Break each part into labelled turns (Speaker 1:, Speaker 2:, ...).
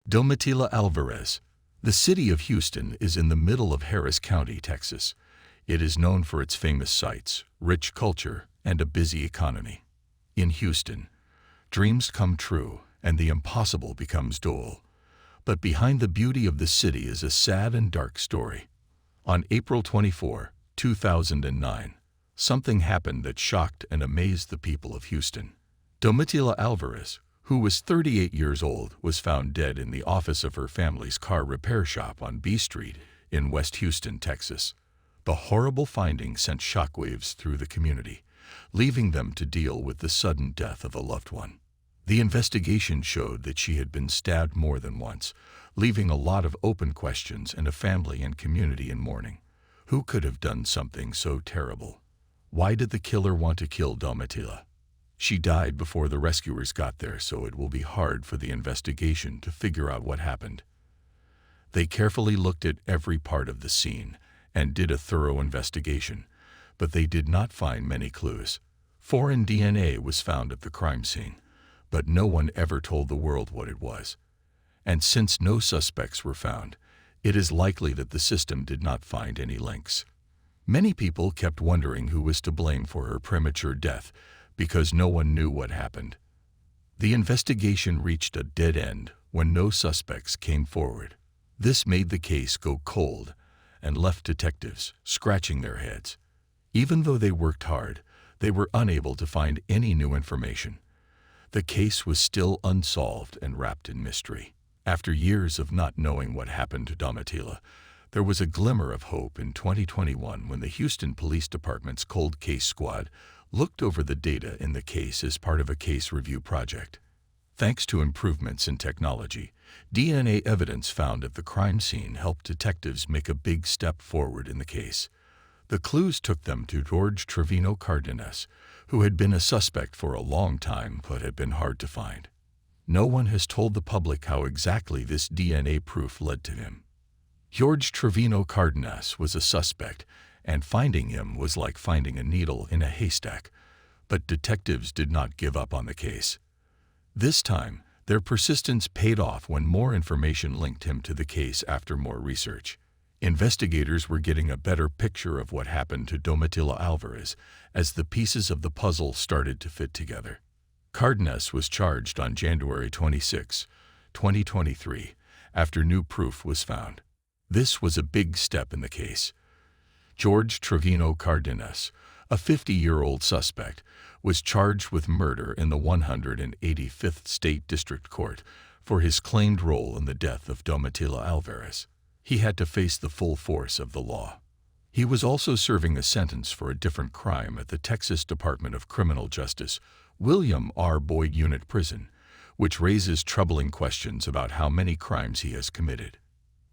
Speaker 1: Domitila Alvarez. The city of Houston is in the middle of Harris County, Texas. It is known for its famous sights, rich culture, and a busy economy. In Houston, dreams come true and the impossible becomes doable. But behind the beauty of the city is a sad and dark story. On April 24, 2009, something happened that shocked and amazed the people of Houston. Domitila Alvarez, who was 38 years old, was found dead in the office of her family's car repair shop on B Street in West Houston, Texas. The horrible finding sent shockwaves through the community, leaving them to deal with the sudden death of a loved one. The investigation showed that she had been stabbed more than once, leaving a lot of open questions and a family and community in mourning. Who could have done something so terrible? Why did the killer want to kill Domitila? She died before the rescuers got there, so it will be hard for the investigation to figure out what happened. They carefully looked at every part of the scene and did a thorough investigation, but they did not find many clues. Foreign DNA was found at the crime scene, but no one ever told the world what it was. And since no suspects were found, it is likely that the system did not find any links. Many people kept wondering who was to blame for her premature death because no one knew what happened. The investigation reached a dead end when no suspects came forward. This made the case go cold and left detectives scratching their heads. Even though they worked hard, they were unable to find any new information. The case was still unsolved and wrapped in mystery. After years of not knowing what happened to Domitila, there was a glimmer of hope in 2021 when the Houston Police Department's Cold Case Squad looked over the data in the case as part of a case review project. Thanks to improvements in technology, DNA evidence found at the crime scene helped detectives make a big step forward in the case. The clues took them to George Trevino Cardenas, who had been a suspect for a long time but had been hard to find. No one has told the public how exactly this DNA proof led to him. George Trevino Cardenas was a suspect, and finding him was like finding a needle in a haystack, but detectives did not give up on the case. This time, their persistence paid off when more information linked him to the case after more research. Investigators were getting a better picture of what happened to Domitila Alvarez as the pieces of the puzzle started to fit together. Cardenas was charged on January 26, 2023, after new proof was found. This was a big step in the case. George Trevino Cardenas, a 50-year-old suspect, was charged with murder in the 185th State District Court for his claimed role in the death of Domitila Alvarez. He had to face the full force of the law. He was also serving a sentence for a different crime at the Texas Department of Criminal Justice, William R. Boyd Unit Prison, which raises troubling questions about how many crimes he has committed.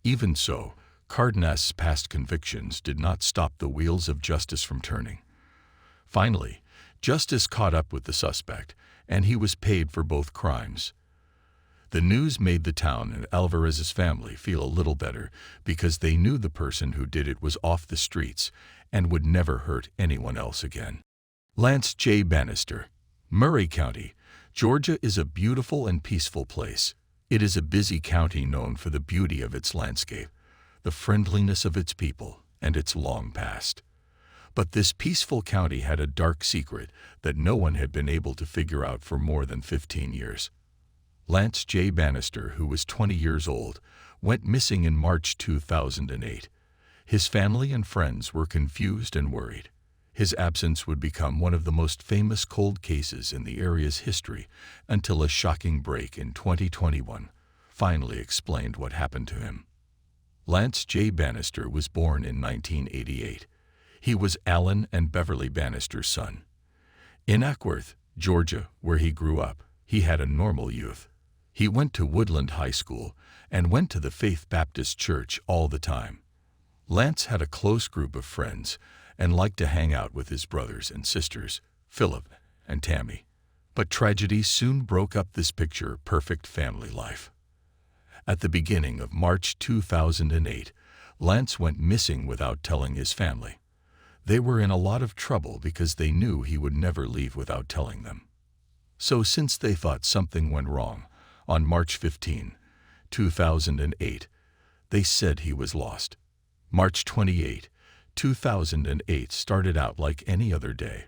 Speaker 1: Even so, Cardenas' past convictions did not stop the wheels of justice from turning. Finally, justice caught up with the suspect, and he was paid for both crimes. The news made the town and Alvarez's family feel a little better because they knew the person who did it was off the streets and would never hurt anyone else again. Lance Jay Banister. Murray County, Georgia is a beautiful and peaceful place. It is a busy county known for the beauty of its landscape, the friendliness of its people, and its long past. But this peaceful county had a dark secret that no one had been able to figure out for more than 15 years. Lance Jay Banister, who was 20 years old, went missing in March 2008. His family and friends were confused and worried. His absence would become one of the most famous cold cases in the area's history until a shocking break in 2021 finally explained what happened to him. Lance Jay Banister was born in 1988. He was Alan and Beverly Banister's son. In Acworth, Georgia, where he grew up, he had a normal youth. He went to Woodland High School and went to the Faith Baptist Church all the time. Lance had a close group of friends and liked to hang out with his brothers and sisters, Philip and Tammy. But tragedy soon broke up this picture-perfect family life. At the beginning of March 2008, Lance went missing without telling his family. They were in a lot of trouble because they knew he would never leave without telling them. So since they thought something went wrong, on March 15, 2008, they said he was lost. March 28, 2008 started out like any other day.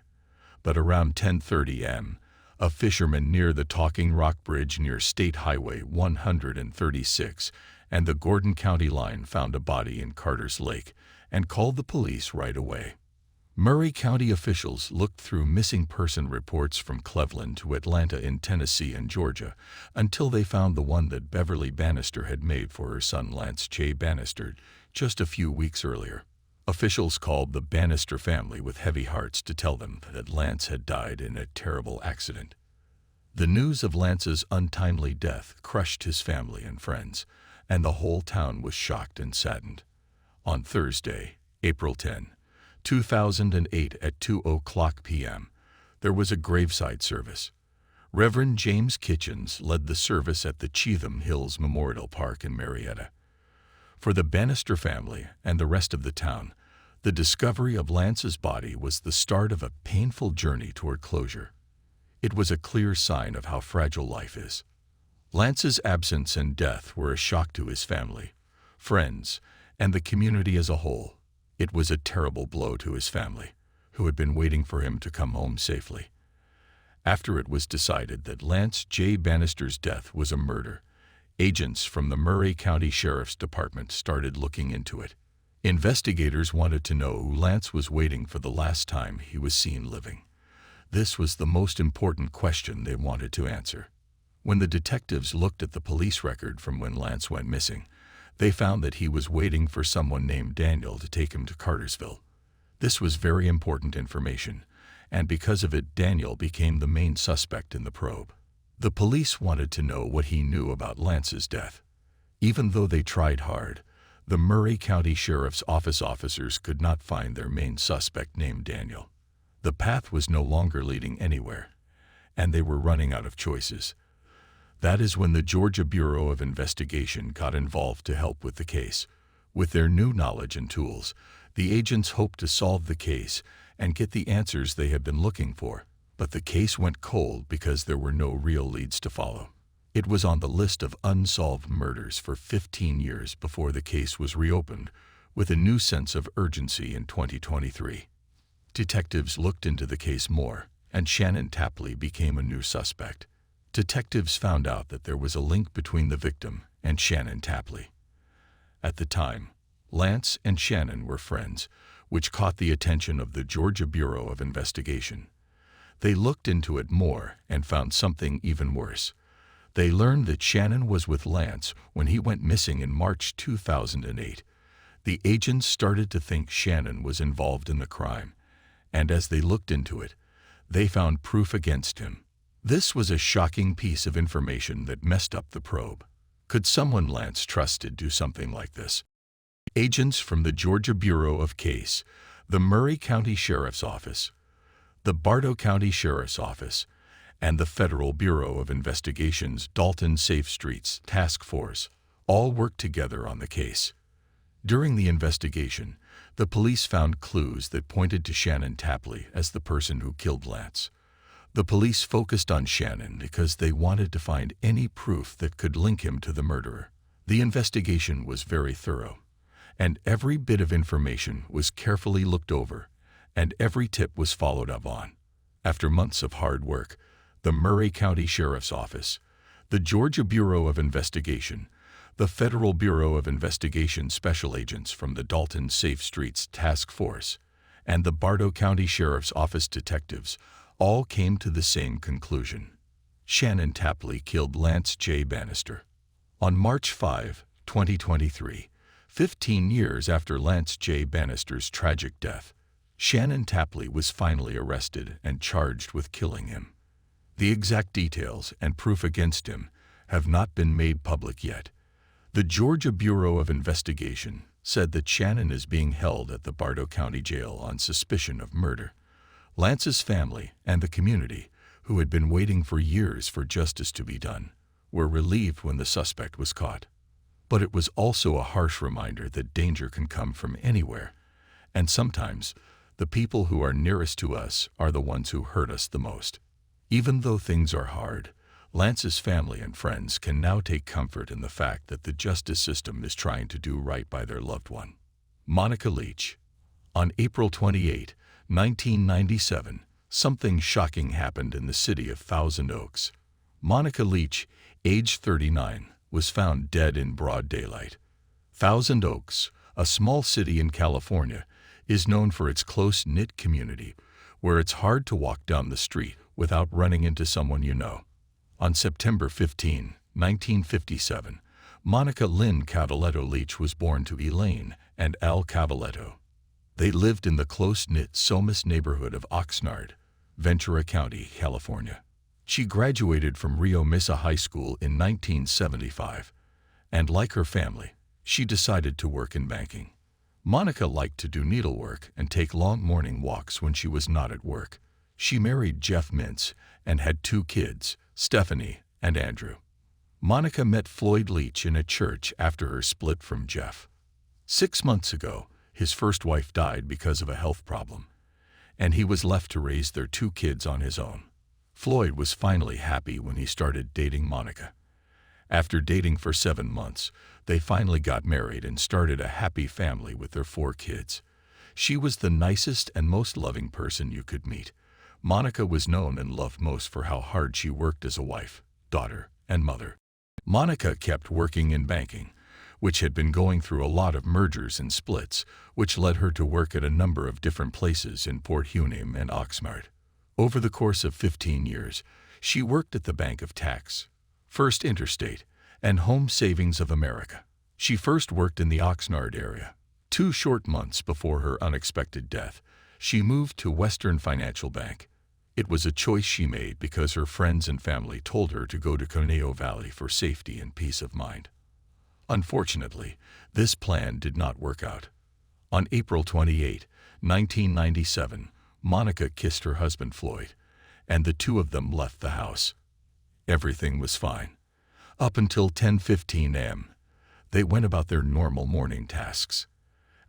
Speaker 1: But around 10:30 am, a fisherman near the Talking Rock Bridge near State Highway 136 and the Gordon County line found a body in Carter's Lake and called the police right away. Murray County officials looked through missing person reports from Cleveland to Atlanta in Tennessee and Georgia until they found the one that Beverly Banister had made for her son Lance Jay Banister just a few weeks earlier. Officials called the Banister family with heavy hearts to tell them that Lance had died in a terrible accident. The news of Lance's untimely death crushed his family and friends, and the whole town was shocked and saddened. On Thursday, April 10, 2008 at 2:00 p.m., there was a graveside service. Reverend James Kitchens led the service at the Cheatham Hills Memorial Park in Marietta. For the Banister family and the rest of the town, the discovery of Lance's body was the start of a painful journey toward closure. It was a clear sign of how fragile life is. Lance's absence and death were a shock to his family, friends, and the community as a whole. It was a terrible blow to his family, who had been waiting for him to come home safely. After it was decided that Lance J. Banister's death was a murder, agents from the Murray County Sheriff's Department started looking into it. Investigators wanted to know who Lance was waiting for the last time he was seen living. This was the most important question they wanted to answer. When the detectives looked at the police record from when Lance went missing, they found that he was waiting for someone named Daniel to take him to Cartersville. This was very important information, and because of it, Daniel became the main suspect in the probe. The police wanted to know what he knew about Lance's death. Even though they tried hard, the Murray County Sheriff's Office officers could not find their main suspect named Daniel. The path was no longer leading anywhere, and they were running out of choices. That is when the Georgia Bureau of Investigation got involved to help with the case. With their new knowledge and tools, the agents hoped to solve the case and get the answers they had been looking for. But the case went cold because there were no real leads to follow. It was on the list of unsolved murders for 15 years before the case was reopened, with a new sense of urgency in 2023. Detectives looked into the case more, and Shannon Tapley became a new suspect. Detectives found out that there was a link between the victim and Shannon Tapley. At the time, Lance and Shannon were friends, which caught the attention of the Georgia Bureau of Investigation. They looked into it more and found something even worse. They learned that Shannon was with Lance when he went missing in March 2008. The agents started to think Shannon was involved in the crime, and as they looked into it, they found proof against him. This was a shocking piece of information that messed up the probe. Could someone Lance trusted do something like this? Agents from the Georgia Bureau of Case, the Murray County Sheriff's Office, the Bartow County Sheriff's Office, and the Federal Bureau of Investigation's Dalton Safe Streets Task Force all worked together on the case. During the investigation, the police found clues that pointed to Shannon Tapley as the person who killed Lance. The police focused on Shannon because they wanted to find any proof that could link him to the murderer. The investigation was very thorough, and every bit of information was carefully looked over, and every tip was followed up on. After months of hard work, the Murray County Sheriff's Office, the Georgia Bureau of Investigation, the Federal Bureau of Investigation special agents from the Dalton Safe Streets Task Force, and the Bartow County Sheriff's Office detectives all came to the same conclusion. Shannon Tapley killed Lance J. Banister. On March 5, 2023, 15 years after Lance J. Banister's tragic death, Shannon Tapley was finally arrested and charged with killing him. The exact details and proof against him have not been made public yet. The Georgia Bureau of Investigation said that Shannon is being held at the Bartow County Jail on suspicion of murder. Lance's family and the community, who had been waiting for years for justice to be done, were relieved when the suspect was caught. But it was also a harsh reminder that danger can come from anywhere, and sometimes the people who are nearest to us are the ones who hurt us the most. Even though things are hard, Lance's family and friends can now take comfort in the fact that the justice system is trying to do right by their loved one. Monica Leach. On April 28, 1997, something shocking happened in the city of Thousand Oaks. Monica Leach, age 39, was found dead in broad daylight. Thousand Oaks, a small city in California, is known for its close-knit community, where it's hard to walk down the street without running into someone you know. On September 15, 1957, Monica Lynn Cavaletto Leach was born to Elaine and Al Cavaletto. They lived in the close-knit Somas neighborhood of Oxnard, Ventura County, California. She graduated from Rio Mesa High School in 1975, and like her family, she decided to work in banking. Monica liked to do needlework and take long morning walks when she was not at work. She married Jeff Mintz and had 2 kids, Stephanie and Andrew. Monica met Floyd Leach in a church after her split from Jeff. 6 months ago, his first wife died because of a health problem, and he was left to raise their 2 kids on his own. Floyd was finally happy when he started dating Monica. After dating for 7 months, they finally got married and started a happy family with their 4 kids. She was the nicest and most loving person you could meet. Monica was known and loved most for how hard she worked as a wife, daughter, and mother. Monica kept working in banking, which had been going through a lot of mergers and splits, which led her to work at a number of different places in Port Hueneme and Oxnard. Over the course of 15 years, she worked at the Bank of Tax, First Interstate, and Home Savings of America. She first worked in the Oxnard area. 2 short months before her unexpected death, she moved to Western Financial Bank. It was a choice she made because her friends and family told her to go to Conejo Valley for safety and peace of mind. Unfortunately, this plan did not work out. On April 28, 1997, Monica kissed her husband Floyd, and the 2 of them left the house. Everything was fine. Up until 10:15 a.m., they went about their normal morning tasks.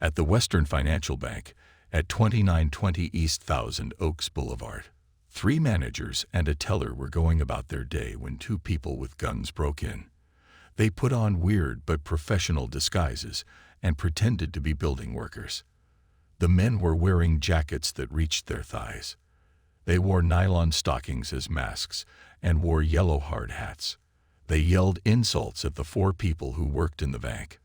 Speaker 1: At the Western Financial Bank, at 2920 East Thousand Oaks Boulevard, 3 managers and a teller were going about their day when 2 people with guns broke in. They put on weird but professional disguises and pretended to be building workers. The men were wearing jackets that reached their thighs. They wore nylon stockings as masks and wore yellow hard hats. They yelled insults at the 4 people who worked in the bank.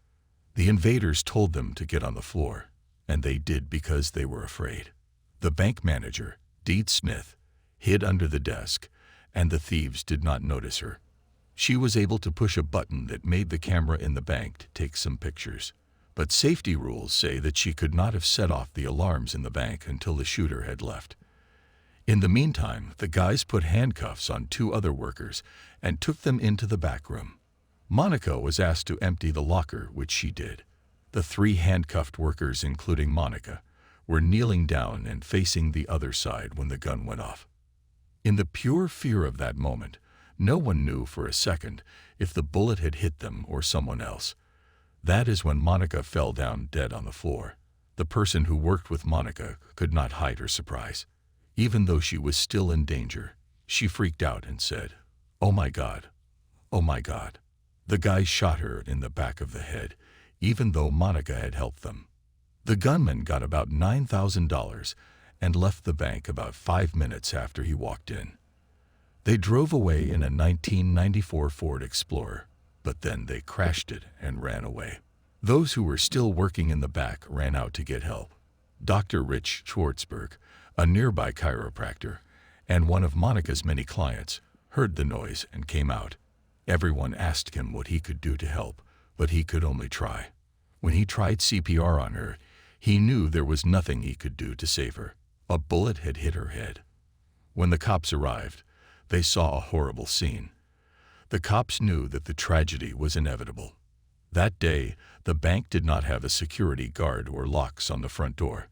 Speaker 1: The invaders told them to get on the floor, and they did because they were afraid. The bank manager, Deed Smith, hid under the desk, and the thieves did not notice her. She was able to push a button that made the camera in the bank to take some pictures. But safety rules say that she could not have set off the alarms in the bank until the shooter had left. In the meantime, the guys put handcuffs on 2 other workers and took them into the back room. Monica was asked to empty the locker, which she did. The 3 handcuffed workers, including Monica, were kneeling down and facing the other side when the gun went off. In the pure fear of that moment, no one knew for a second if the bullet had hit them or someone else. That is when Monica fell down dead on the floor. The person who worked with Monica could not hide her surprise. Even though she was still in danger, she freaked out and said, "Oh my God, oh my God." The guys shot her in the back of the head, even though Monica had helped them. The gunman got about $9,000 and left the bank about 5 minutes after he walked in. They drove away in a 1994 Ford Explorer, but then they crashed it and ran away. Those who were still working in the back ran out to get help. Dr. Rich Schwartzberg, a nearby chiropractor, and one of Monica's many clients, heard the noise and came out. Everyone asked him what he could do to help, but he could only try. When he tried CPR on her, he knew there was nothing he could do to save her. A bullet had hit her head. When the cops arrived, they saw a horrible scene. The cops knew that the tragedy was inevitable. That day, the bank did not have a security guard or locks on the front door.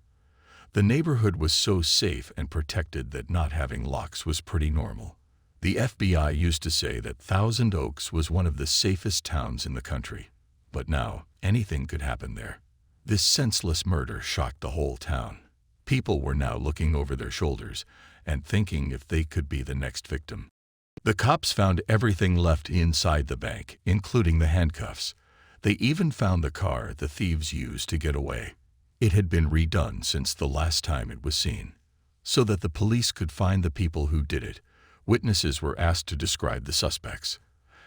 Speaker 1: The neighborhood was so safe and protected that not having locks was pretty normal. The FBI used to say that Thousand Oaks was one of the safest towns in the country. But now, anything could happen there. This senseless murder shocked the whole town. People were now looking over their shoulders and thinking if they could be the next victim. The cops found everything left inside the bank, including the handcuffs. They even found the car the thieves used to get away. It had been redone since the last time it was seen, so that the police could find the people who did it. Witnesses were asked to describe the suspects.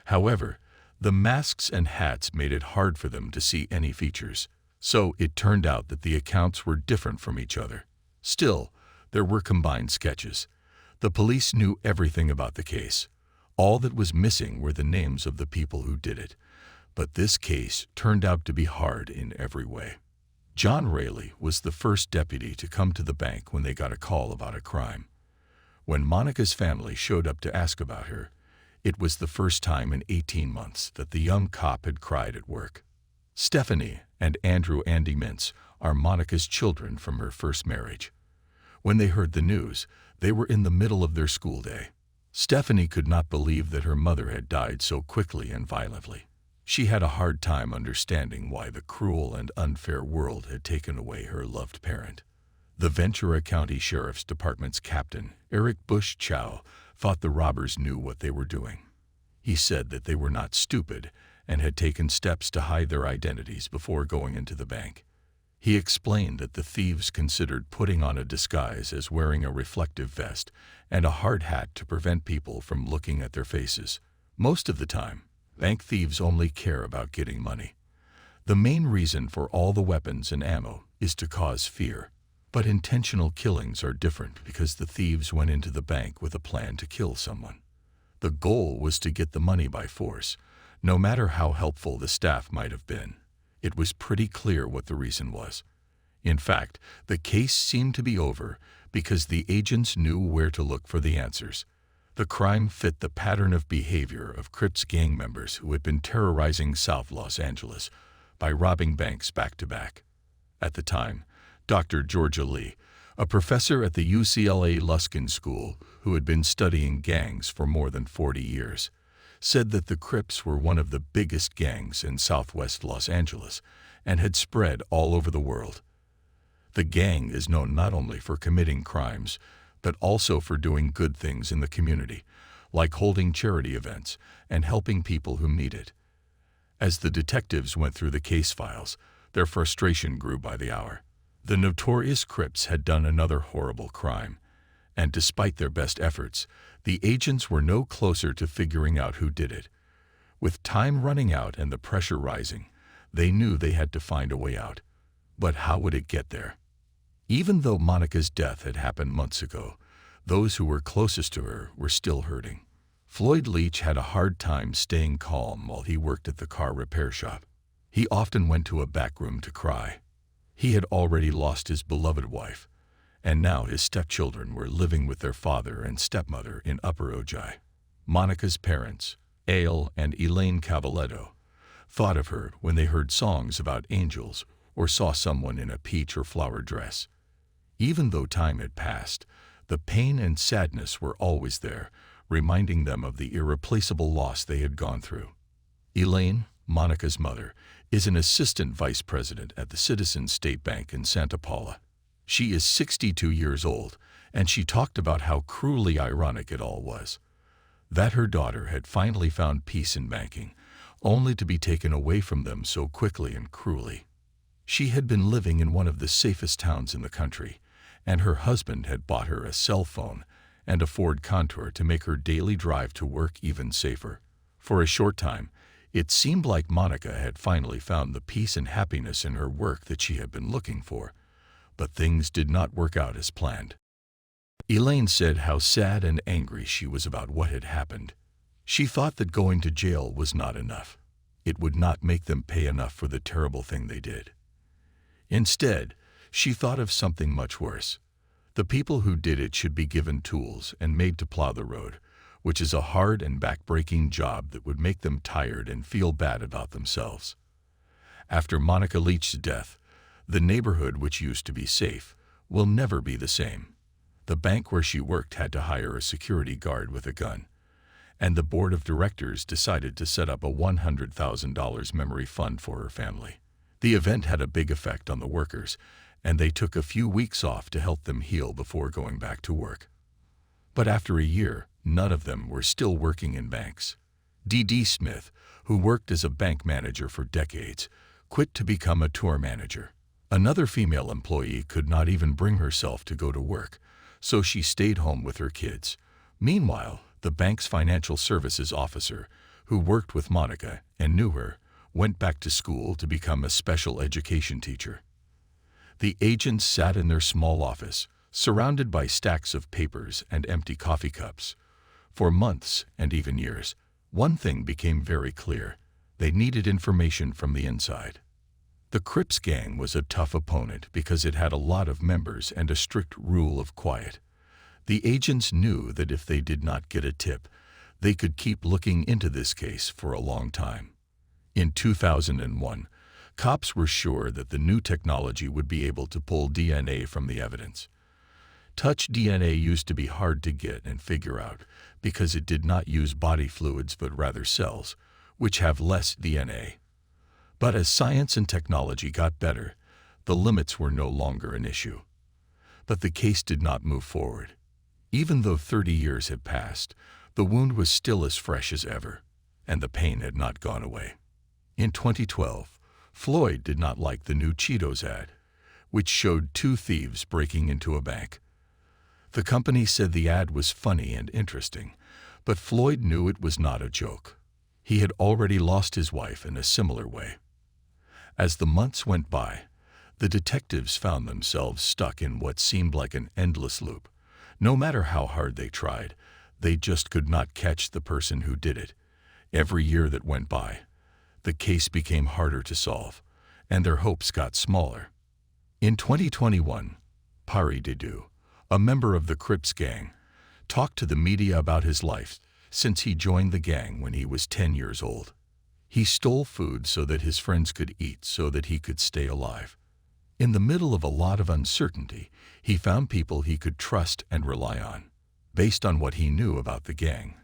Speaker 1: However, the masks and hats made it hard for them to see any features, so it turned out that the accounts were different from each other. Still, there were combined sketches. The police knew everything about the case. All that was missing were the names of the people who did it. But this case turned out to be hard in every way. John Rayleigh was the first deputy to come to the bank when they got a call about a crime. When Monica's family showed up to ask about her, it was the first time in 18 months that the young cop had cried at work. Stephanie and Andrew Andy Mintz are Monica's children from her first marriage. When they heard the news, they were in the middle of their school day. Stephanie could not believe that her mother had died so quickly and violently. She had a hard time understanding why the cruel and unfair world had taken away her loved parent. The Ventura County Sheriff's Department's captain, Eric Bush Chow, thought the robbers knew what they were doing. He said that they were not stupid and had taken steps to hide their identities before going into the bank. He explained that the thieves considered putting on a disguise as wearing a reflective vest and a hard hat to prevent people from looking at their faces. Most of the time, bank thieves only care about getting money. The main reason for all the weapons and ammo is to cause fear. But intentional killings are different because the thieves went into the bank with a plan to kill someone. The goal was to get the money by force, no matter how helpful the staff might have been. It was pretty clear what the reason was. In fact, the case seemed to be over because the agents knew where to look for the answers. The crime fit the pattern of behavior of Crips gang members who had been terrorizing South Los Angeles by robbing banks back to back. At the time, Dr. Georgia Lee, a professor at the UCLA Luskin School who had been studying gangs for more than 40 years, said that the Crips were one of the biggest gangs in southwest Los Angeles and had spread all over the world. The gang is known not only for committing crimes, but also for doing good things in the community, like holding charity events and helping people who need it. As the detectives went through the case files, their frustration grew by the hour. The notorious Crips had done another horrible crime, and despite their best efforts, the agents were no closer to figuring out who did it. With time running out and the pressure rising, they knew they had to find a way out. But how would it get there? Even though Monica's death had happened months ago, those who were closest to her were still hurting. Floyd Leach had a hard time staying calm while he worked at the car repair shop. He often went to a back room to cry. He had already lost his beloved wife, and now his stepchildren were living with their father and stepmother in Upper Ojai. Monica's parents, Ale and Elaine Cavaletto, thought of her when they heard songs about angels or saw someone in a peach or flower dress. Even though time had passed, the pain and sadness were always there, reminding them of the irreplaceable loss they had gone through. Elaine, Monica's mother, is an assistant vice president at the Citizens State Bank in Santa Paula. She is 62 years old, and she talked about how cruelly ironic it all was. That her daughter had finally found peace in banking, only to be taken away from them so quickly and cruelly. She had been living in one of the safest towns in the country, and her husband had bought her a cell phone and a Ford Contour to make her daily drive to work even safer. For a short time, it seemed like Monica had finally found the peace and happiness in her work that she had been looking for, but things did not work out as planned. Elaine said how sad and angry she was about what had happened. She thought that going to jail was not enough. It would not make them pay enough for the terrible thing they did. Instead, she thought of something much worse. The people who did it should be given tools and made to plow the road, which is a hard and back-breaking job that would make them tired and feel bad about themselves. After Monica Leach's death, the neighborhood, which used to be safe, will never be the same. The bank where she worked had to hire a security guard with a gun, and the board of directors decided to set up a $100,000 memory fund for her family. The event had a big effect on the workers, and they took a few weeks off to help them heal before going back to work. But after a year, none of them were still working in banks. D.D. Smith, who worked as a bank manager for decades, quit to become a tour manager. Another female employee could not even bring herself to go to work, so she stayed home with her kids. Meanwhile, the bank's financial services officer, who worked with Monica and knew her, went back to school to become a special education teacher. The agents sat in their small office, surrounded by stacks of papers and empty coffee cups. For months and even years, one thing became very clear: they needed information from the inside. The Crips gang was a tough opponent because it had a lot of members and a strict rule of quiet. The agents knew that if they did not get a tip, they could keep looking into this case for a long time. In 2001, cops were sure that the new technology would be able to pull DNA from the evidence. Touch DNA used to be hard to get and figure out because it did not use body fluids but rather cells, which have less DNA. But as science and technology got better, the limits were no longer an issue. But the case did not move forward. Even though 30 years had passed, the wound was still as fresh as ever, and the pain had not gone away. In 2012, Floyd did not like the new Cheetos ad, which showed two thieves breaking into a bank. The company said the ad was funny and interesting, but Floyd knew it was not a joke. He had already lost his wife in a similar way. As the months went by, the detectives found themselves stuck in what seemed like an endless loop. No matter how hard they tried, they just could not catch the person who did it. Every year that went by, the case became harder to solve, and their hopes got smaller. In 2021, Pari Dedu, a member of the Crips gang, talked to the media about his life since he joined the gang when he was 10 years old. He stole food so that his friends could eat so that he could stay alive. In the middle of a lot of uncertainty, he found people he could trust and rely on. Based on what he knew about the gang,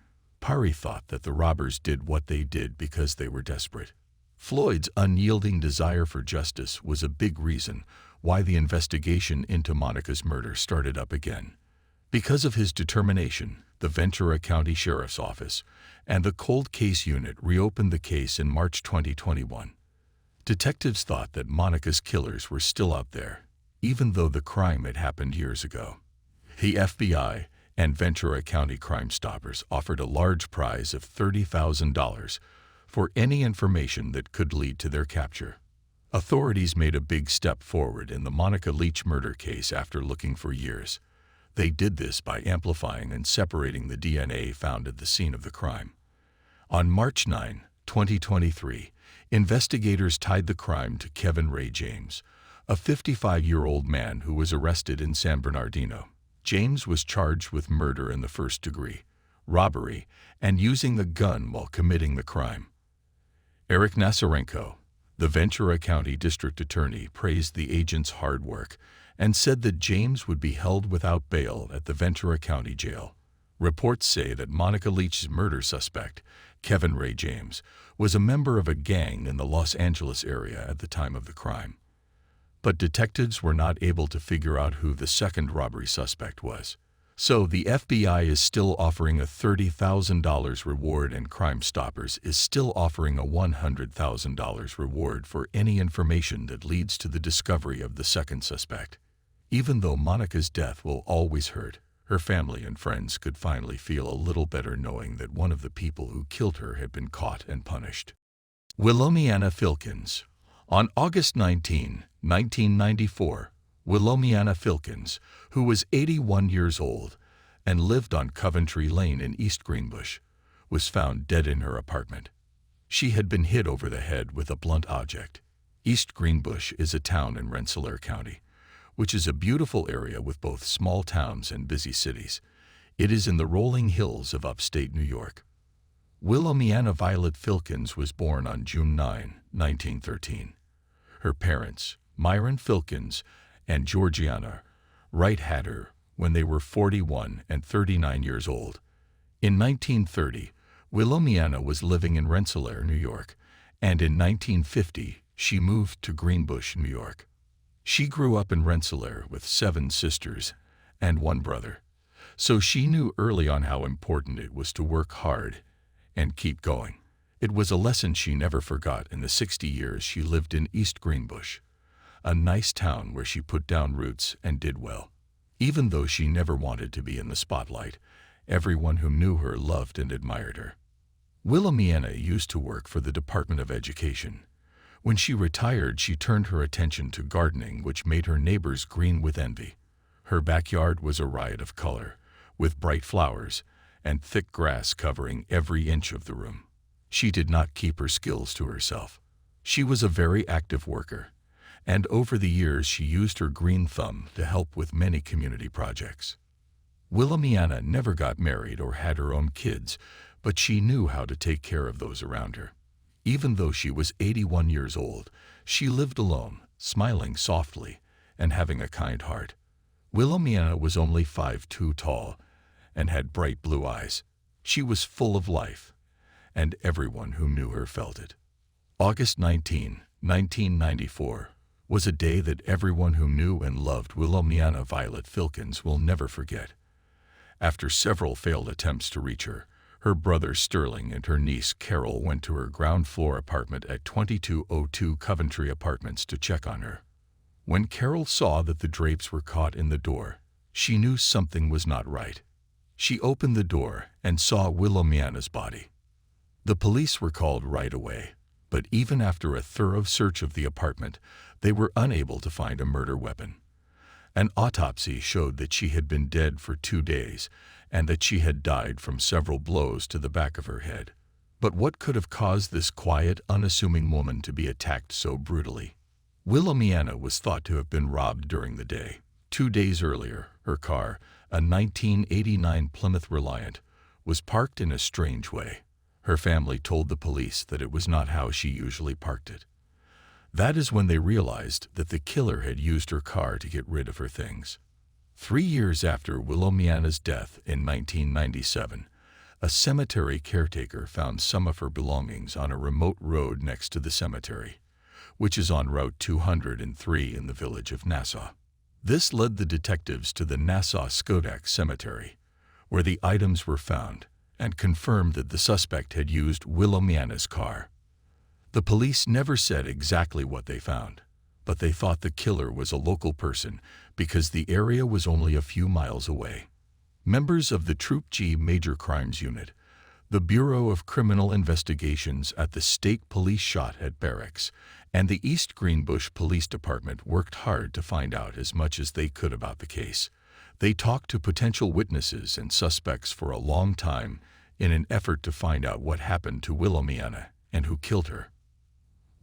Speaker 1: Pari thought that the robbers did what they did because they were desperate. Floyd's unyielding desire for justice was a big reason why the investigation into Monica's murder started up again. Because of his determination, the Ventura County Sheriff's Office and the Cold Case Unit reopened the case in March 2021. Detectives thought that Monica's killers were still out there, even though the crime had happened years ago. The FBI and Ventura County Crime Stoppers offered a large prize of $30,000 for any information that could lead to their capture. Authorities made a big step forward in the Monica Leach murder case after looking for years. They did this by amplifying and separating the DNA found at the scene of the crime. On March 9, 2023, investigators tied the crime to Kevin Ray James, a 55-year-old man who was arrested in San Bernardino. James was charged with murder in the first degree, robbery, and using the gun while committing the crime. Eric Nasarenko, the Ventura County District Attorney, praised the agent's hard work and said that James would be held without bail at the Ventura County Jail. Reports say that Monica Leach's murder suspect, Kevin Ray James, was a member of a gang in the Los Angeles area at the time of the crime. But detectives were not able to figure out who the second robbery suspect was. So the FBI is still offering a $30,000 reward, and Crime Stoppers is still offering a $100,000 reward for any information that leads to the discovery of the second suspect. Even though Monica's death will always hurt, her family and friends could finally feel a little better knowing that one of the people who killed her had been caught and punished. Wilomeana Filkins. On August 19, 1994, Wilomeana Filkins, who was 81 years old and lived on Coventry Lane in East Greenbush, was found dead in her apartment. She had been hit over the head with a blunt object. East Greenbush is a town in Rensselaer County, which is a beautiful area with both small towns and busy cities. It is in the rolling hills of upstate New York. Wilomeana Violet Filkins was born on June 9, 1913. Her parents, Myron Filkins and Georgiana Wright, had her when they were 41 and 39 years old. In 1930, Wilomeana was living in Rensselaer, New York, and in 1950 she moved to Greenbush, New York. She grew up in Rensselaer with 7 sisters and 1 brother, So she knew early on how important it was to work hard and keep going. It was a lesson she never forgot in the 60 years she lived in East Greenbush, a nice town where she put down roots and did well. Even though she never wanted to be in the spotlight, everyone who knew her loved and admired her. Wilomeana used to work for the Department of Education. When she retired, she turned her attention to gardening, which made her neighbors green with envy. Her backyard was a riot of color, with bright flowers and thick grass covering every inch of the room. She did not keep her skills to herself. She was a very active worker, and over the years she used her green thumb to help with many community projects. Wilomeana never got married or had her own kids, but she knew how to take care of those around her. Even though she was 81 years old, she lived alone, smiling softly and having a kind heart. Wilomeana was only 5'2" tall and had bright blue eyes. She was full of life, and everyone who knew her felt it. August 19, 1994, was a day that everyone who knew and loved Wilomeana Filkins will never forget. After several failed attempts to reach her, her brother Sterling and her niece Carol went to her ground-floor apartment at 2202 Coventry Apartments to check on her. When Carol saw that the drapes were caught in the door, she knew something was not right. She opened the door and saw Wilomeana's body. The police were called right away, but even after a thorough search of the apartment, they were unable to find a murder weapon. An autopsy showed that she had been dead for 2 days and that she had died from several blows to the back of her head. But what could have caused this quiet, unassuming woman to be attacked so brutally? Wilomeana was thought to have been robbed during the day. 2 days earlier, her car, a 1989 Plymouth Reliant, was parked in a strange way. Her family told the police that it was not how she usually parked it. That is when they realized that the killer had used her car to get rid of her things. 3 years after Wilomeana's death in 1997, a cemetery caretaker found some of her belongings on a remote road next to the cemetery, which is on Route 203 in the village of Nassau. This led the detectives to the Nassau Skodak Cemetery, where the items were found, and confirmed that the suspect had used Wilomeana's car. The police never said exactly what they found, but they thought the killer was a local person because the area was only a few miles away. Members of the Troop G Major Crimes Unit, the Bureau of Criminal Investigations at the State Police Shot at Barracks, and the East Greenbush Police Department worked hard to find out as much as they could about the case. They talked to potential witnesses and suspects for a long time in an effort to find out what happened to Wilomeana and who killed her.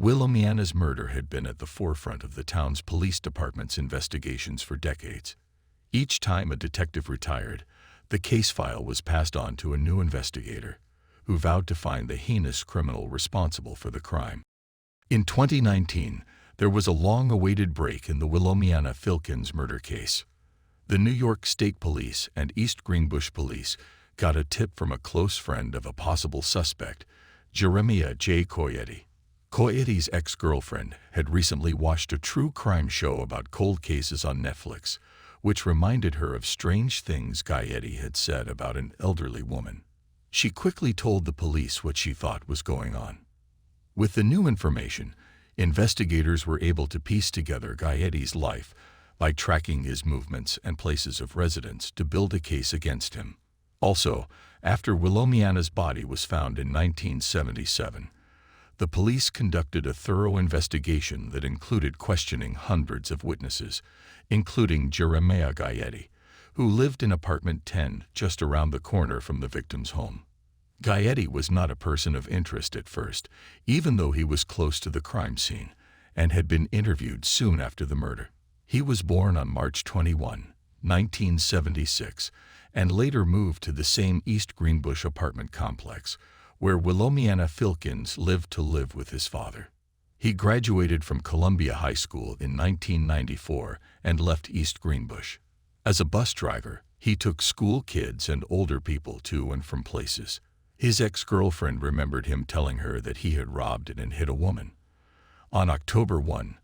Speaker 1: Wilomeana's murder had been at the forefront of the town's police department's investigations for decades. Each time a detective retired, the case file was passed on to a new investigator, who vowed to find the heinous criminal responsible for the crime. In 2019, there was a long-awaited break in the Wilomeana Filkins murder case. The New York State Police and East Greenbush Police got a tip from a close friend of a possible suspect, Jeremiah J. Coyetti. Coyetti's ex-girlfriend had recently watched a true crime show about cold cases on Netflix, which reminded her of strange things Coyetti had said about an elderly woman. She quickly told the police what she thought was going on. With the new information, investigators were able to piece together Coyetti's life by tracking his movements and places of residence to build a case against him. Also, after Wilomeana's body was found in 1977, the police conducted a thorough investigation that included questioning hundreds of witnesses, including Jeremiah Coyetti, who lived in apartment 10 just around the corner from the victim's home. Coyetti was not a person of interest at first, even though he was close to the crime scene and had been interviewed soon after the murder. He was born on March 21, 1976, and later moved to the same East Greenbush apartment complex, where Wilomeana Filkins lived to live with his father. He graduated from Columbia High School in 1994 and left East Greenbush. As a bus driver, he took school kids and older people to and from places. His ex-girlfriend remembered him telling her that he had robbed and hit a woman. On October 1,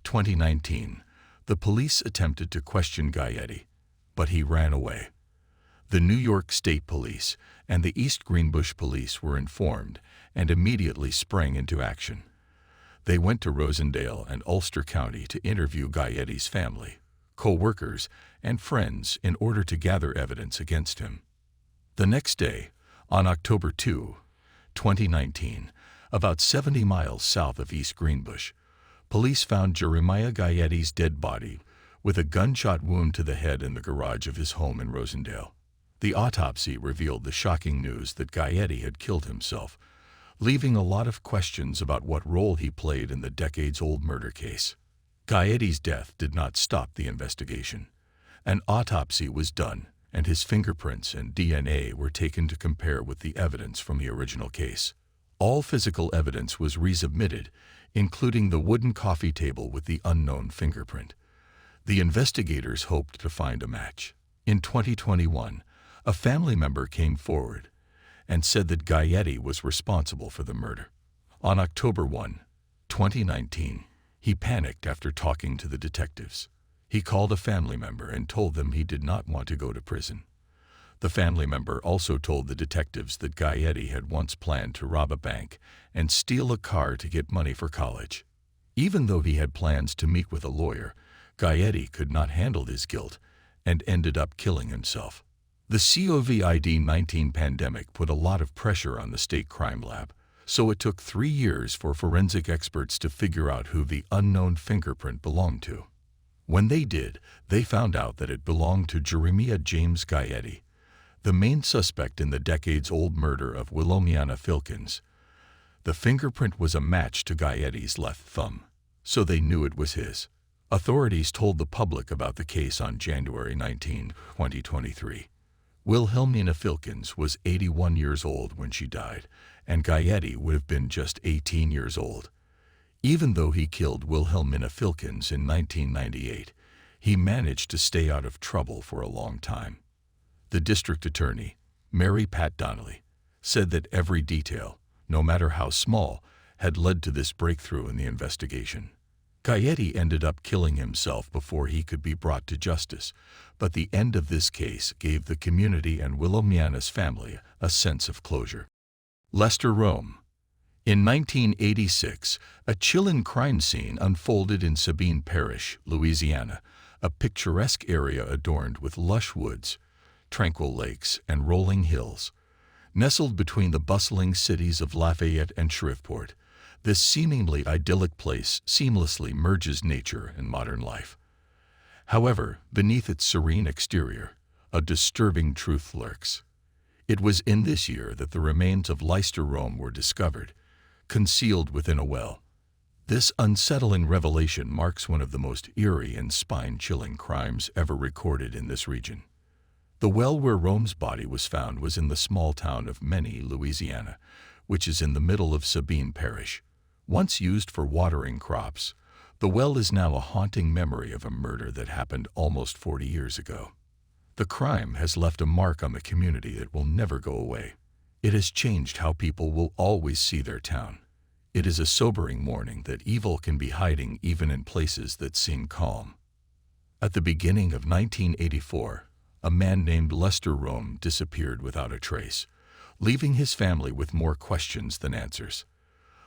Speaker 1: 2019, the police attempted to question Coyetti, but he ran away. The New York State Police and the East Greenbush Police were informed and immediately sprang into action. They went to Rosendale and Ulster County to interview Gaetti's family, co-workers, and friends in order to gather evidence against him. The next day, on October 2, 2019, about 70 miles south of East Greenbush, police found Jeremiah Gaetti's dead body with a gunshot wound to the head in the garage of his home in Rosendale. The autopsy revealed the shocking news that Gaetti had killed himself, leaving a lot of questions about what role he played in the decades-old murder case. Gaetti's death did not stop the investigation. An autopsy was done, and his fingerprints and DNA were taken to compare with the evidence from the original case. All physical evidence was resubmitted, including the wooden coffee table with the unknown fingerprint. The investigators hoped to find a match. In 2021, a family member came forward and said that Gaetti was responsible for the murder. On October 1, 2019, he panicked after talking to the detectives. He called a family member and told them he did not want to go to prison. The family member also told the detectives that Gaetti had once planned to rob a bank and steal a car to get money for college. Even though he had plans to meet with a lawyer, Gaetti could not handle his guilt and ended up killing himself. The COVID-19 pandemic put a lot of pressure on the state crime lab, so it took 3 years for forensic experts to figure out who the unknown fingerprint belonged to. When they did, they found out that it belonged to Jeremiah James Gaetti, the main suspect in the decades-old murder of Wilomeana Filkins. The fingerprint was a match to Gaetti's left thumb, so they knew it was his. Authorities told the public about the case on January 19, 2023. Wilomeana Filkins was 81 years old when she died, and Gaetti would have been just 18 years old. Even though he killed Wilomeana Filkins in 1998, he managed to stay out of trouble for a long time. The district attorney, Mary Pat Donnelly, said that every detail, no matter how small, had led to this breakthrough in the investigation. Gaetti ended up killing himself before he could be brought to justice, but the end of this case gave the community and Wilomeana's family a sense of closure. Leicester, Rome. In 1986, a chilling crime scene unfolded in Sabine Parish, Louisiana, a picturesque area adorned with lush woods, tranquil lakes, and rolling hills. Nestled between the bustling cities of Lafayette and Shreveport, this seemingly idyllic place seamlessly merges nature and modern life. However, beneath its serene exterior, a disturbing truth lurks. It was in this year that the remains of Leicester, Rome were discovered, concealed within a well. This unsettling revelation marks one of the most eerie and spine-chilling crimes ever recorded in this region. The well where Rome's body was found was in the small town of Many, Louisiana, which is in the middle of Sabine Parish. Once used for watering crops, the well is now a haunting memory of a murder that happened almost 40 years ago. The crime has left a mark on the community that will never go away. It has changed how people will always see their town. It is a sobering warning that evil can be hiding even in places that seem calm. At the beginning of 1984, a man named Leicester Rome disappeared without a trace, leaving his family with more questions than answers.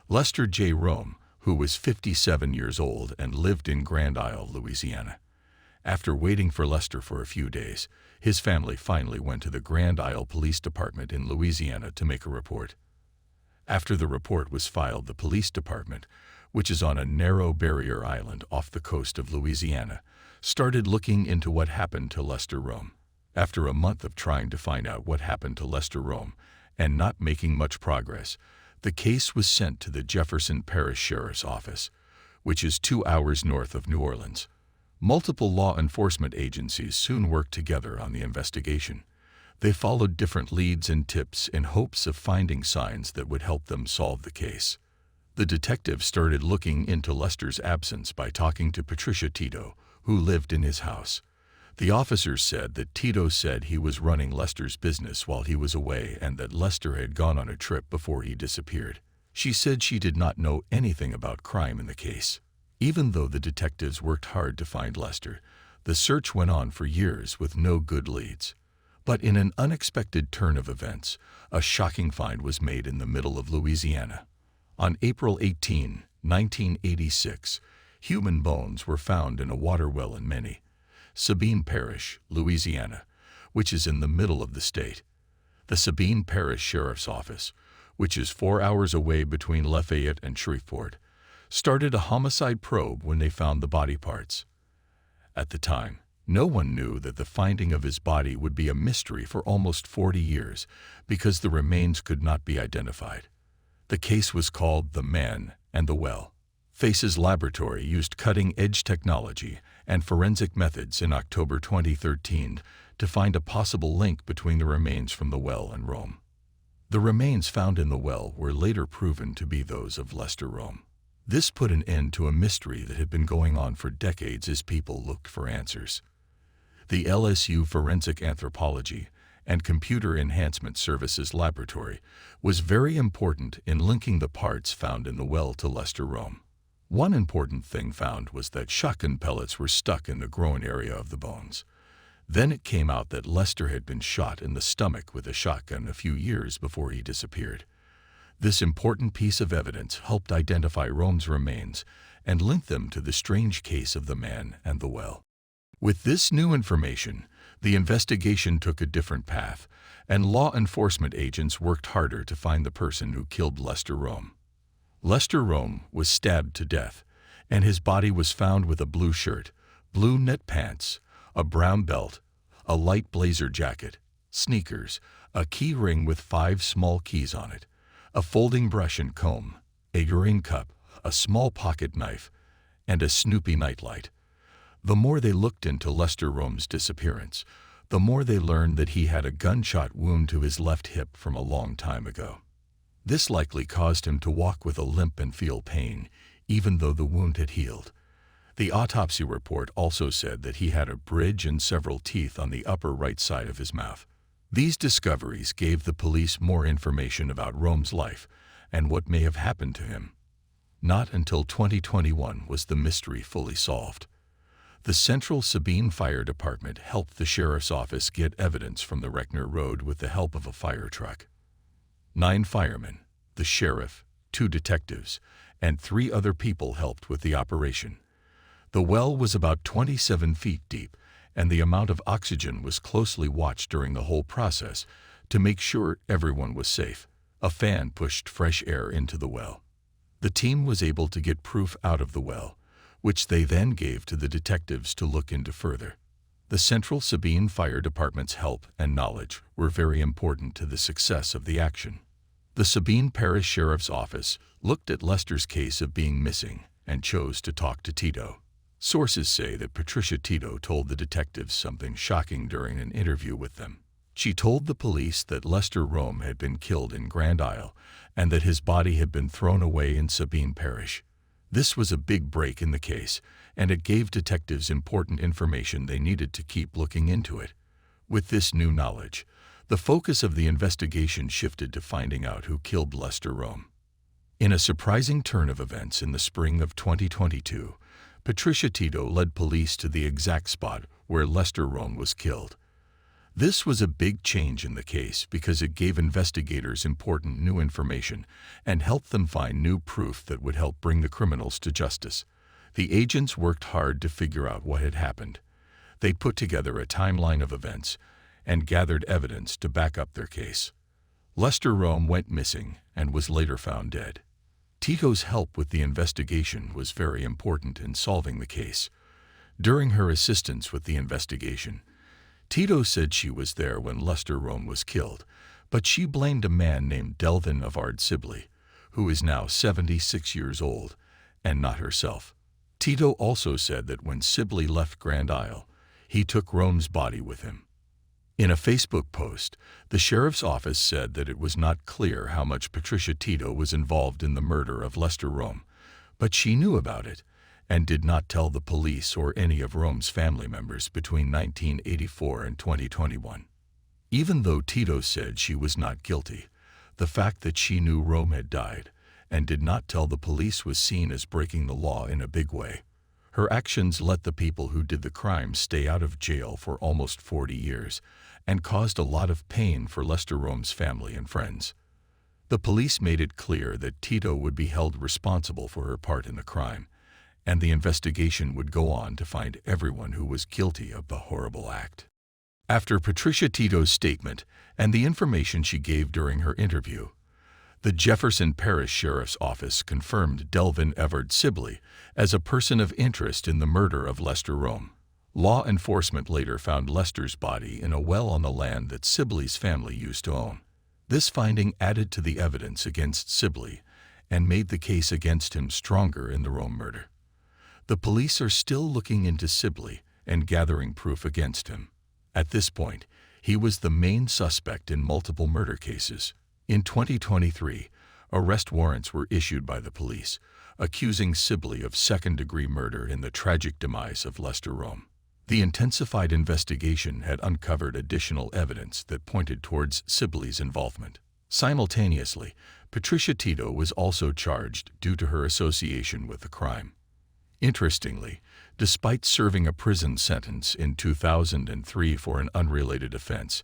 Speaker 1: Lester J. Rome, who was 57 years old and lived in Grand Isle, Louisiana. After waiting for Lester for a few days, his family finally went to the Grand Isle Police Department in Louisiana to make a report. After the report was filed, the police department, which is on a narrow barrier island off the coast of Louisiana, started looking into what happened to Leicester Rome. After a month of trying to find out what happened to Leicester Rome and not making much progress, the case was sent to the Jefferson Parish Sheriff's Office, which is 2 hours north of New Orleans. Multiple law enforcement agencies soon worked together on the investigation. They followed different leads and tips in hopes of finding signs that would help them solve the case. The detectives started looking into Lester's absence by talking to Patricia Tito, who lived in his house. The officers said that Tito said he was running Lester's business while he was away and that Lester had gone on a trip before he disappeared. She said she did not know anything about crime in the case. Even though the detectives worked hard to find Lester, the search went on for years with no good leads. But in an unexpected turn of events, a shocking find was made in the middle of Louisiana. On April 18, 1986, human bones were found in a water well in Sabine Parish, Louisiana, which is in the middle of the state. The Sabine Parish Sheriff's Office, which is 4 hours away between Lafayette and Shreveport, started a homicide probe when they found the body parts. At the time, no one knew that the finding of his body would be a mystery for almost 40 years because the remains could not be identified. The case was called The Man and the Well. Faces Laboratory used cutting-edge technology and forensic methods in October 2013 to find a possible link between the remains from the well and Rome. The remains found in the well were later proven to be those of Lester Rome. This put an end to a mystery that had been going on for decades as people looked for answers. The LSU Forensic Anthropology and Computer Enhancement Services Laboratory was very important in linking the parts found in the well to Lester Rome. One important thing found was that shotgun pellets were stuck in the groin area of the bones. Then it came out that Lester had been shot in the stomach with a shotgun a few years before he disappeared. This important piece of evidence helped identify Rome's remains and link them to the strange case of the man and the well. With this new information, the investigation took a different path, and law enforcement agents worked harder to find the person who killed Lester Rome. Lester Rome was stabbed to death, and his body was found with a blue shirt, blue knit pants, a brown belt, a light blazer jacket, sneakers, a key ring with 5 small keys on it, a folding brush and comb, a urine cup, a small pocket knife, and a Snoopy nightlight. The more they looked into Lester Rome's disappearance, the more they learned that he had a gunshot wound to his left hip from a long time ago. This likely caused him to walk with a limp and feel pain, even though the wound had healed. The autopsy report also said that he had a bridge and several teeth on the upper right side of his mouth. These discoveries gave the police more information about Rome's life and what may have happened to him. Not until 2021 was the mystery fully solved. The Central Sabine Fire Department helped the sheriff's office get evidence from the Reckner Road with the help of a fire truck. 9 firemen, the sheriff, 2 detectives, and 3 other people helped with the operation. The well was about 27 feet deep, and the amount of oxygen was closely watched during the whole process to make sure everyone was safe. A fan pushed fresh air into the well. The team was able to get proof out of the well, which they then gave to the detectives to look into further. The Central Sabine Fire Department's help and knowledge were very important to the success of the action. The Sabine Parish Sheriff's Office looked at Lester's case of being missing and chose to talk to Tito. Sources say that Patricia Tito told the detectives something shocking during an interview with them. She told the police that Lester Rome had been killed in Grand Isle and that his body had been thrown away in Sabine Parish. This was a big break in the case, and it gave detectives important information they needed to keep looking into it. With this new knowledge, the focus of the investigation shifted to finding out who killed Lester Rome. In a surprising turn of events in the spring of 2022, Patricia Tito led police to the exact spot where Lester Rome was killed. This was a big change in the case because it gave investigators important new information and helped them find new proof that would help bring the criminals to justice. The agents worked hard to figure out what had happened. They put together a timeline of events and gathered evidence to back up their case. Lester Rome went missing and was later found dead. Tito's help with the investigation was very important in solving the case. During her assistance with the investigation, Tito said she was there when Lester Rome was killed, but she blamed a man named Delvin Avard Sibley, who is now 76 years old, and not herself. Tito also said that when Sibley left Grand Isle, he took Rome's body with him. In a Facebook post, the sheriff's office said that it was not clear how much Patricia Tito was involved in the murder of Lester Rome, but she knew about it and did not tell the police or any of Rome's family members between 1984 and 2021. Even though Tito said she was not guilty, the fact that she knew Rome had died and did not tell the police was seen as breaking the law in a big way. Her actions let the people who did the crime stay out of jail for almost 40 years and caused a lot of pain for Lester Rome's family and friends. The police made it clear that Tito would be held responsible for her part in the crime, and the investigation would go on to find everyone who was guilty of the horrible act. After Patricia Tito's statement and the information she gave during her interview, the Jefferson Parish Sheriff's Office confirmed Delvin Everett Sibley as a person of interest in the murder of Lester Rome. Law enforcement later found Lester's body in a well on the land that Sibley's family used to own. This finding added to the evidence against Sibley and made the case against him stronger in the Rome murder. The police are still looking into Sibley and gathering proof against him. At this point, he was the main suspect in multiple murder cases. In 2023, arrest warrants were issued by the police, accusing Sibley of second-degree murder in the tragic demise of Lester Rome. The intensified investigation had uncovered additional evidence that pointed towards Sibley's involvement. Simultaneously, Patricia Tito was also charged due to her association with the crime. Interestingly, despite serving a prison sentence in 2003 for an unrelated offense,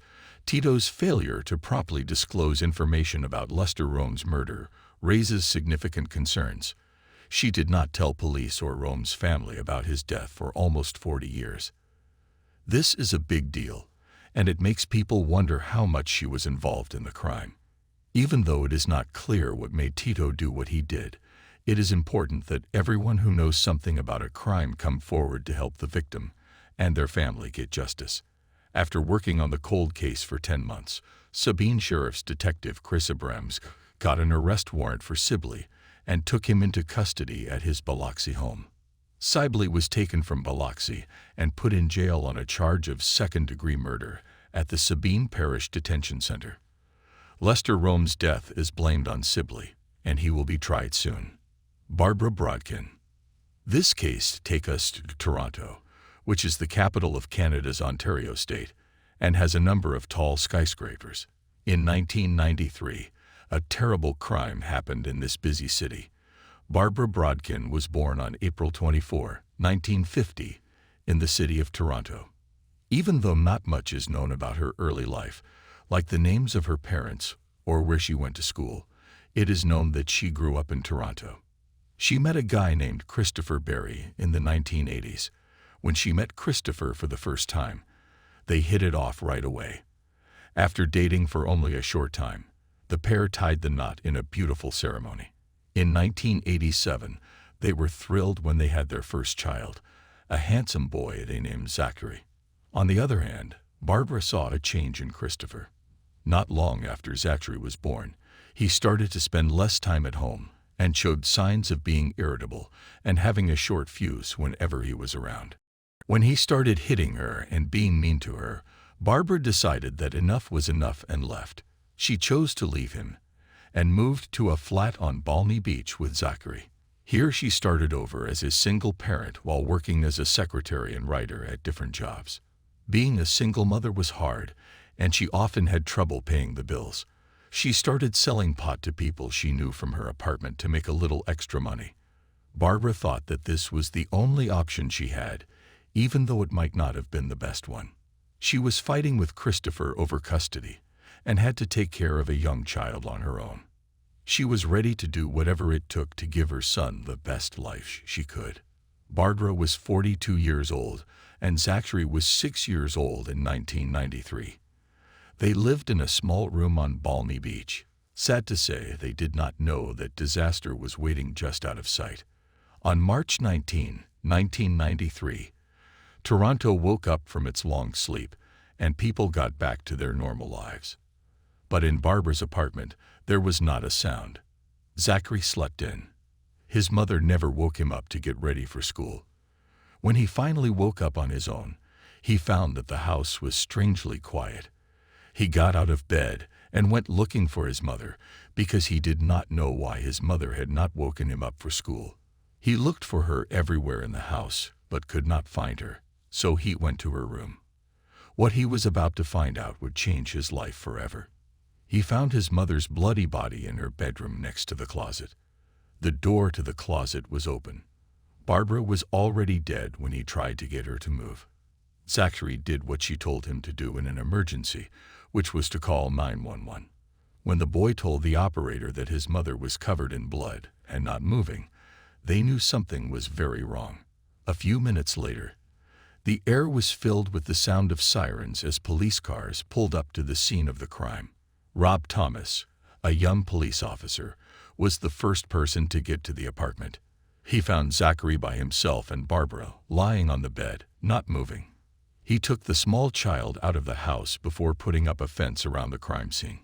Speaker 1: Tito's failure to promptly disclose information about Lester Rome's murder raises significant concerns. She did not tell police or Rome's family about his death for almost 40 years. This is a big deal, and it makes people wonder how much she was involved in the crime. Even though it is not clear what made Tito do what he did, it is important that everyone who knows something about a crime come forward to help the victim and their family get justice. After working on the cold case for 10 months, Sabine Sheriff's Detective Chris Abrams got an arrest warrant for Sibley and took him into custody at his Biloxi home. Sibley was taken from Biloxi and put in jail on a charge of second-degree murder at the Sabine Parish Detention Center. Lester Rome's death is blamed on Sibley, and he will be tried soon. Barbara Brodkin. This case takes us to Toronto, which is the capital of Canada's Ontario state and has a number of tall skyscrapers. In 1993, a terrible crime happened in this busy city. Barbara Brodkin was born on April 24, 1950, in the city of Toronto. Even though not much is known about her early life, like the names of her parents or where she went to school, it is known that she grew up in Toronto. She met a guy named Christopher Berry in the 1980s. When she met Christopher for the first time, they hit it off right away. After dating for only a short time, the pair tied the knot in a beautiful ceremony. In 1987, they were thrilled when they had their first child, a handsome boy they named Zachary. On the other hand, Barbara saw a change in Christopher. Not long after Zachary was born, he started to spend less time at home and showed signs of being irritable and having a short fuse whenever he was around. When he started hitting her and being mean to her, Barbara decided that enough was enough and left. She chose to leave him and moved to a flat on Balmy Beach with Zachary. Here she started over as his single parent while working as a secretary and writer at different jobs. Being a single mother was hard, and she often had trouble paying the bills. She started selling pot to people she knew from her apartment to make a little extra money. Barbara thought that this was the only option she had, even though it might not have been the best one. She was fighting with Christopher over custody and had to take care of a young child on her own. She was ready to do whatever it took to give her son the best life she could. Barbara was 42 years old, and Zachary was 6 years old in 1993. They lived in a small room on Balmy Beach. Sad to say, they did not know that disaster was waiting just out of sight. On March 19, 1993, Toronto woke up from its long sleep, and people got back to their normal lives. But in Barbara's apartment, there was not a sound. Zachary slept in. His mother never woke him up to get ready for school. When he finally woke up on his own, he found that the house was strangely quiet. He got out of bed and went looking for his mother because he did not know why his mother had not woken him up for school. He looked for her everywhere in the house but could not find her, so he went to her room. What he was about to find out would change his life forever. He found his mother's bloody body in her bedroom next to the closet. The door to the closet was open. Barbara was already dead when he tried to get her to move. Zachary did what she told him to do in an emergency, which was to call 911. When the boy told the operator that his mother was covered in blood and not moving, they knew something was very wrong. A few minutes later, the air was filled with the sound of sirens as police cars pulled up to the scene of the crime. Rob Thomas, a young police officer, was the first person to get to the apartment. He found Zachary by himself and Barbara lying on the bed, not moving. He took the small child out of the house before putting up a fence around the crime scene.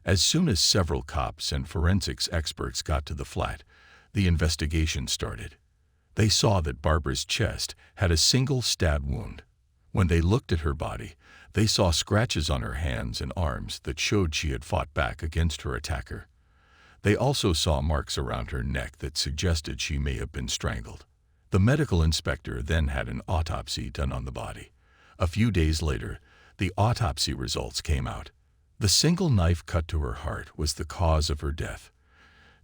Speaker 1: As soon as several cops and forensics experts got to the flat, the investigation started. They saw that Barbara's chest had a single stab wound. When they looked at her body, they saw scratches on her hands and arms that showed she had fought back against her attacker. They also saw marks around her neck that suggested she may have been strangled. The medical inspector then had an autopsy done on the body. A few days later, the autopsy results came out. The single knife cut to her heart was the cause of her death.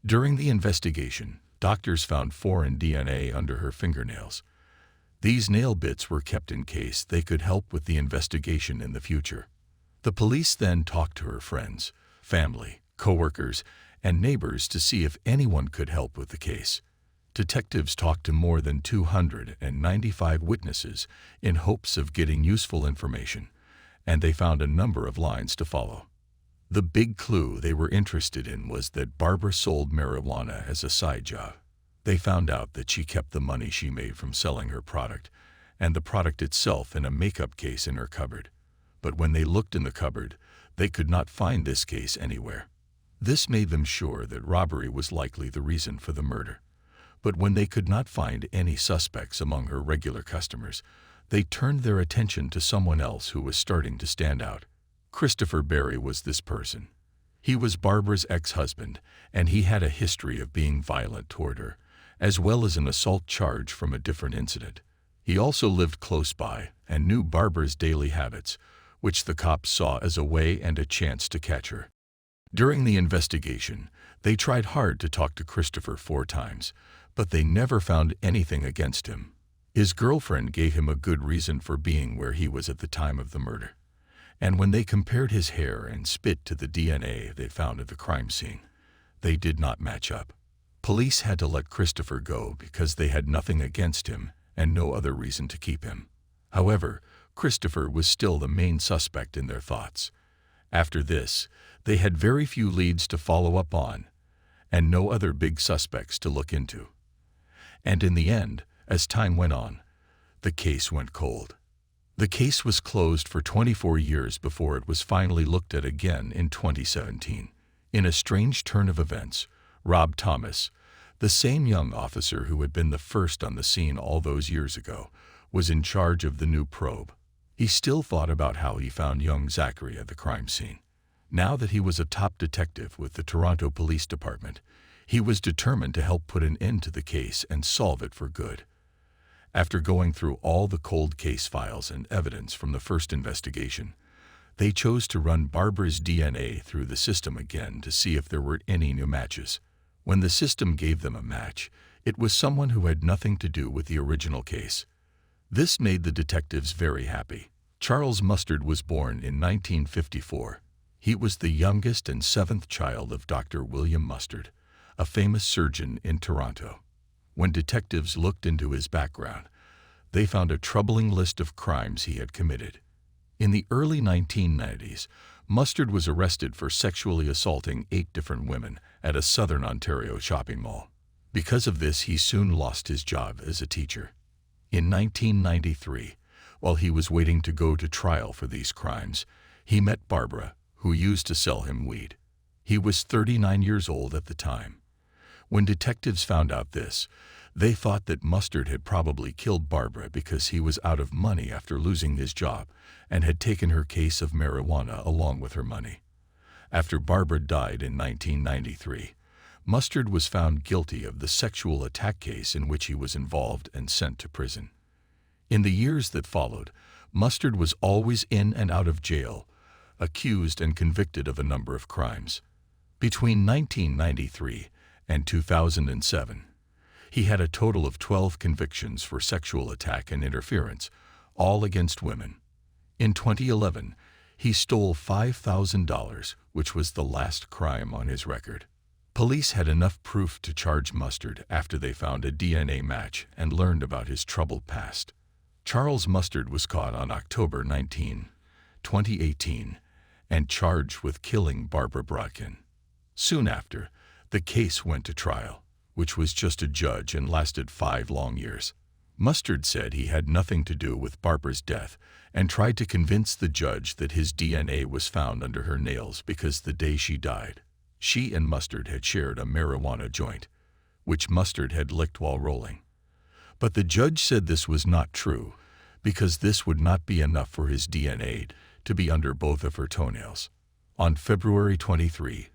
Speaker 1: During the investigation, doctors found foreign DNA under her fingernails. These nail bits were kept in case they could help with the investigation in the future. The police then talked to her friends, family, co-workers, and neighbors to see if anyone could help with the case. Detectives talked to more than 295 witnesses in hopes of getting useful information, and they found a number of lines to follow. The big clue they were interested in was that Barbara sold marijuana as a side job. They found out that she kept the money she made from selling her product and the product itself in a makeup case in her cupboard. But when they looked in the cupboard, they could not find this case anywhere. This made them sure that robbery was likely the reason for the murder. But when they could not find any suspects among her regular customers, they turned their attention to someone else who was starting to stand out. Christopher Berry was this person. He was Barbara's ex-husband, and he had a history of being violent toward her, as well as an assault charge from a different incident. He also lived close by and knew Barbara's daily habits, which the cops saw as a way and a chance to catch her. During the investigation, they tried hard to talk to Christopher 4 times, but they never found anything against him. His girlfriend gave him a good reason for being where he was at the time of the murder. And when they compared his hair and spit to the DNA they found at the crime scene, they did not match up. Police had to let Christopher go because they had nothing against him and no other reason to keep him. However, Christopher was still the main suspect in their thoughts. After this, they had very few leads to follow up on, and no other big suspects to look into. And in the end, as time went on, the case went cold. The case was closed for 24 years before it was finally looked at again in 2017. In a strange turn of events, Rob Thomas, the same young officer who had been the first on the scene all those years ago, was in charge of the new probe. He still thought about how he found young Zachary at the crime scene. Now that he was a top detective with the Toronto Police Department, he was determined to help put an end to the case and solve it for good. After going through all the cold case files and evidence from the first investigation, they chose to run Barbara's DNA through the system again to see if there were any new matches. When the system gave them a match, it was someone who had nothing to do with the original case. This made the detectives very happy. Charles Mustard was born in 1954. He was the youngest and 7th child of Dr. William Mustard, a famous surgeon in Toronto. When detectives looked into his background, they found a troubling list of crimes he had committed. In the early 1990s, Mustard was arrested for sexually assaulting 8 different women at a southern Ontario shopping mall. Because of this, he soon lost his job as a teacher. In 1993, while he was waiting to go to trial for these crimes, he met Barbara, who used to sell him weed. He was 39 years old at the time. When detectives found out this, they thought that Mustard had probably killed Barbara because he was out of money after losing his job and had taken her case of marijuana along with her money. After Barbara died in 1993, Mustard was found guilty of the sexual attack case in which he was involved and sent to prison. In the years that followed, Mustard was always in and out of jail, accused and convicted of a number of crimes. Between 1993 and 2007, He had a total of 12 convictions for sexual attack and interference, all against women. In 2011, he stole $5,000, which was the last crime on his record. Police had enough proof to charge Mustard after they found a DNA match and learned about his troubled past. Charles Mustard was caught on October 19, 2018, and charged with killing Barbara Brodkin. Soon after, the case went to trial, which was just a judge and lasted 5 long years. Mustard said he had nothing to do with Barbara's death and tried to convince the judge that his DNA was found under her nails because the day she died, she and Mustard had shared a marijuana joint, which Mustard had licked while rolling. But the judge said this was not true because this would not be enough for his DNA to be under both of her toenails. On February 23,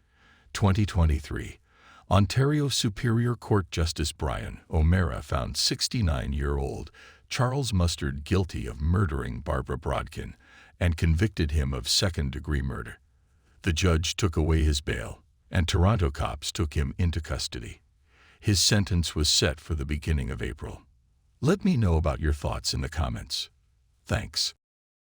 Speaker 1: 2023, Ontario Superior Court Justice Brian O'Meara found 69-year-old Charles Mustard guilty of murdering Barbara Brodkin and convicted him of second-degree murder. The judge took away his bail, and Toronto cops took him into custody. His sentence was set for the beginning of April. Let me know about your thoughts in the comments. Thanks.